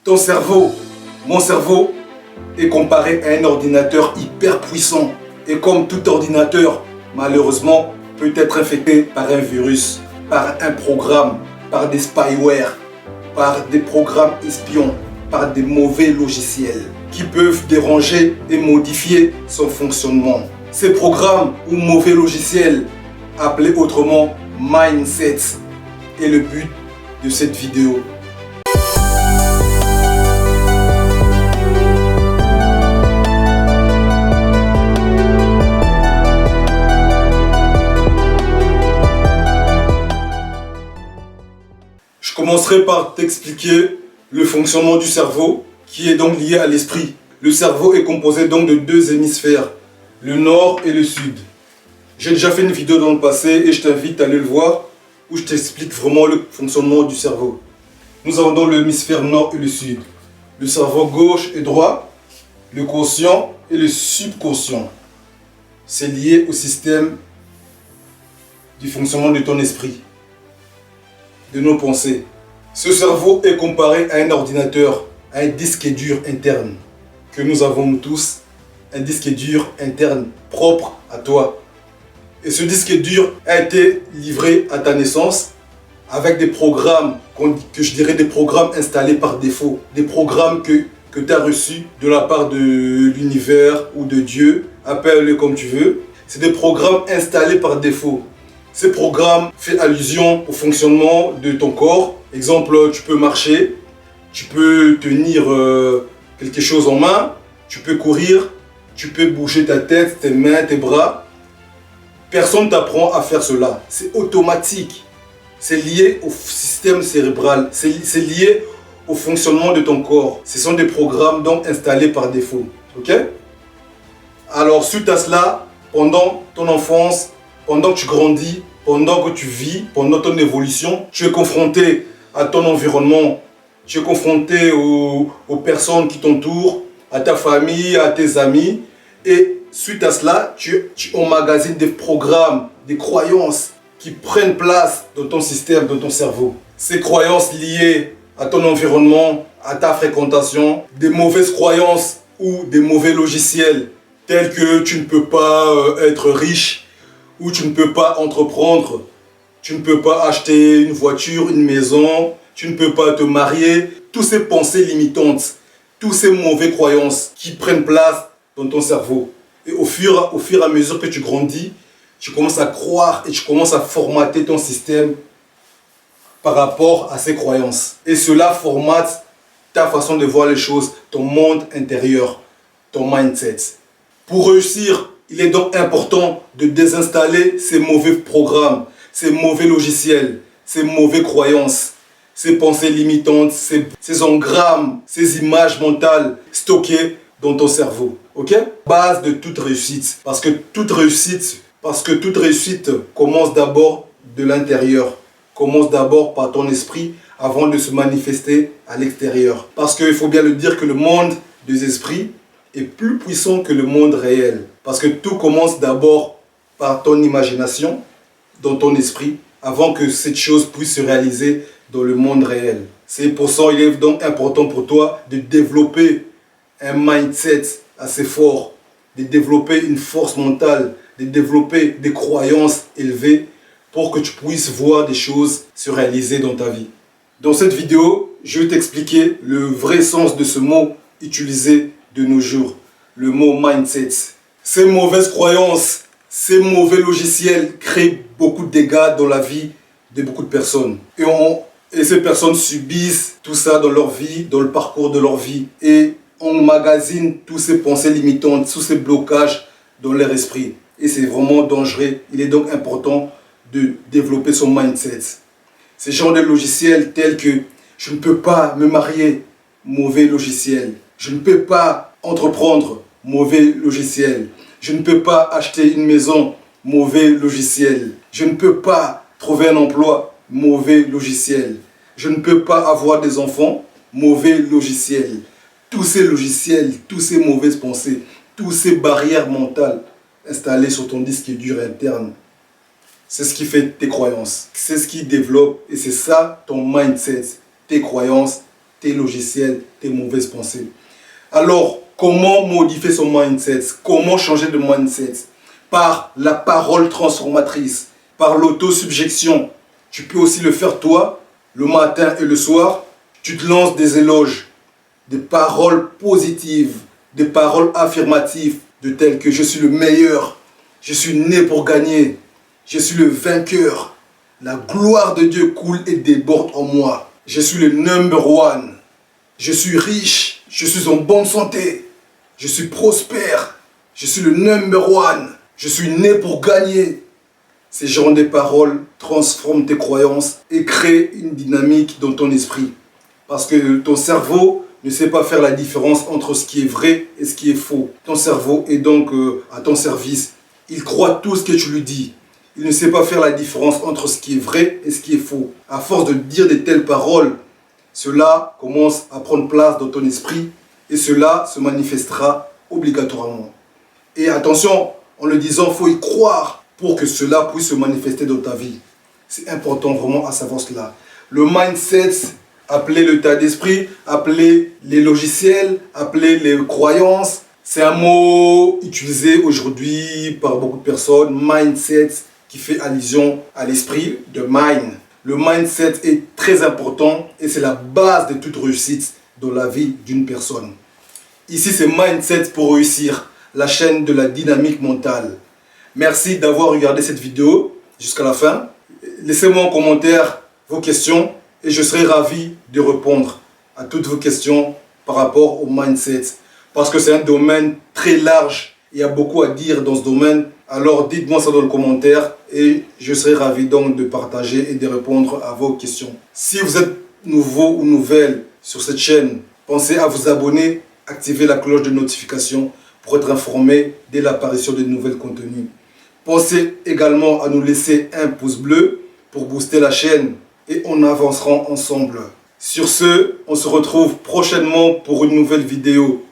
Ton cerveau, mon cerveau, est comparé à un ordinateur hyper puissant. Et comme tout ordinateur, malheureusement, peut être infecté par un virus, par un programme, par des spyware, par des programmes espions, par des mauvais logiciels qui peuvent déranger et modifier son fonctionnement. Ces programmes ou mauvais logiciels, appelés autrement mindset, est le but de cette vidéo. Je commencerai par t'expliquer le fonctionnement du cerveau qui est donc lié à l'esprit. Le cerveau est composé donc de deux hémisphères, le nord et le sud. J'ai déjà fait une vidéo dans le passé et je t'invite à aller le voir où je t'explique vraiment le fonctionnement du cerveau. Nous avons donc l'hémisphère nord et le sud. Le cerveau gauche et droit, le conscient et le subconscient. C'est lié au système du fonctionnement de ton esprit, de nos pensées. Ce cerveau est comparé à un ordinateur, à un disque dur interne que nous avons tous, un disque dur interne propre à toi. Et ce disque dur a été livré à ta naissance avec des programmes, que je dirais des programmes installés par défaut, des programmes que tu as reçus de la part de l'univers ou de Dieu, appelle-le comme tu veux. C'est des programmes installés par défaut. Ces programmes font allusion au fonctionnement de ton corps. Exemple, tu peux marcher, tu peux tenir quelque chose en main, tu peux courir, tu peux bouger ta tête, tes mains, tes bras. Personne ne t'apprend à faire cela. C'est automatique. C'est lié au système cérébral. C'est lié au fonctionnement de ton corps. Ce sont des programmes donc installés par défaut. Ok? Alors, suite à cela, pendant ton enfance, pendant que tu grandis, pendant que tu vis, pendant ton évolution, tu es confronté à ton environnement, tu es confronté aux personnes qui t'entourent, à ta famille, à tes amis. Et suite à cela, tu emmagasines des programmes, des croyances qui prennent place dans ton système, dans ton cerveau. Ces croyances liées à ton environnement, à ta fréquentation, des mauvaises croyances ou des mauvais logiciels tels que tu ne peux pas être riche, ou tu ne peux pas entreprendre, tu ne peux pas acheter une voiture, une maison, tu ne peux pas te marier. Toutes ces pensées limitantes, toutes ces mauvaises croyances qui prennent place dans ton cerveau. Et au fur et à mesure que tu grandis, tu commences à croire et tu commences à formater ton système par rapport à ces croyances. Et cela formate ta façon de voir les choses, ton monde intérieur, ton mindset. Pour réussir, il est donc important de désinstaller ces mauvais programmes, ces mauvais logiciels, ces mauvaises croyances, ces pensées limitantes, ces engrammes, ces images mentales stockées dans ton cerveau. Ok? Base de toute réussite. Parce que toute réussite commence d'abord de l'intérieur. Commence d'abord par ton esprit avant de se manifester à l'extérieur. Parce qu'il faut bien le dire que le monde des esprits est plus puissant que le monde réel. Parce que tout commence d'abord par ton imagination, dans ton esprit, avant que cette chose puisse se réaliser dans le monde réel. C'est pour ça qu'il est donc important pour toi de développer un mindset assez fort, de développer une force mentale, de développer des croyances élevées pour que tu puisses voir des choses se réaliser dans ta vie. Dans cette vidéo, je vais t'expliquer le vrai sens de ce mot utilisé de nos jours, le mot mindset. Ces mauvaises croyances, ces mauvais logiciels créent beaucoup de dégâts dans la vie de beaucoup de personnes. Et ces personnes subissent tout ça dans leur vie, dans le parcours de leur vie. Et on emmagasine tous ces pensées limitantes, tous ces blocages dans leur esprit. Et c'est vraiment dangereux. Il est donc important de développer son mindset. Ces genres de logiciels tels que je ne peux pas me marier, mauvais logiciel. Je ne peux pas entreprendre, mauvais logiciel. Je ne peux pas acheter une maison, mauvais logiciel. Je ne peux pas trouver un emploi, mauvais logiciel. Je ne peux pas avoir des enfants, mauvais logiciel. Tous ces logiciels, toutes ces mauvaises pensées, toutes ces barrières mentales installées sur ton disque dur interne, c'est ce qui fait tes croyances. C'est ce qui développe et c'est ça ton mindset, tes croyances tes logiciels, tes mauvaises pensées. Alors, comment modifier son mindset? Comment changer de mindset? Par la parole transformatrice, par l'autosubjection. Tu peux aussi le faire toi, le matin et le soir. Tu te lances des éloges, des paroles positives, des paroles affirmatives, de telles que je suis le meilleur, je suis né pour gagner, je suis le vainqueur, la gloire de Dieu coule et déborde en moi, je suis le number one, je suis riche, je suis en bonne santé, je suis prospère, je suis le number one, je suis né pour gagner. Ces genres de paroles transforment tes croyances et créent une dynamique dans ton esprit. Parce que ton cerveau ne sait pas faire la différence entre ce qui est vrai et ce qui est faux. Ton cerveau est donc à ton service. Il croit tout ce que tu lui dis. Il ne sait pas faire la différence entre ce qui est vrai et ce qui est faux. À force de dire de telles paroles, cela commence à prendre place dans ton esprit et cela se manifestera obligatoirement. Et attention, en le disant, il faut y croire pour que cela puisse se manifester dans ta vie. C'est important vraiment à savoir cela. Le mindset, appelez l'état d'esprit, appelez les logiciels, appelez les croyances. C'est un mot utilisé aujourd'hui par beaucoup de personnes. Mindset qui fait allusion à l'esprit de mind. Le mindset est très important et c'est la base de toute réussite dans la vie d'une personne. Ici, c'est Mindset pour réussir, la chaîne de la dynamique mentale. Merci d'avoir regardé cette vidéo jusqu'à la fin. Laissez-moi en commentaire vos questions et je serai ravi de répondre à toutes vos questions par rapport au mindset. Parce que c'est un domaine très large, il y a beaucoup à dire dans ce domaine. Alors dites-moi ça dans le commentaire et je serai ravi donc de partager et de répondre à vos questions. Si vous êtes nouveau ou nouvelle sur cette chaîne, pensez à vous abonner, activer la cloche de notification pour être informé dès l'apparition de nouveaux contenus. Pensez également à nous laisser un pouce bleu pour booster la chaîne et on avancera ensemble. Sur ce, on se retrouve prochainement pour une nouvelle vidéo.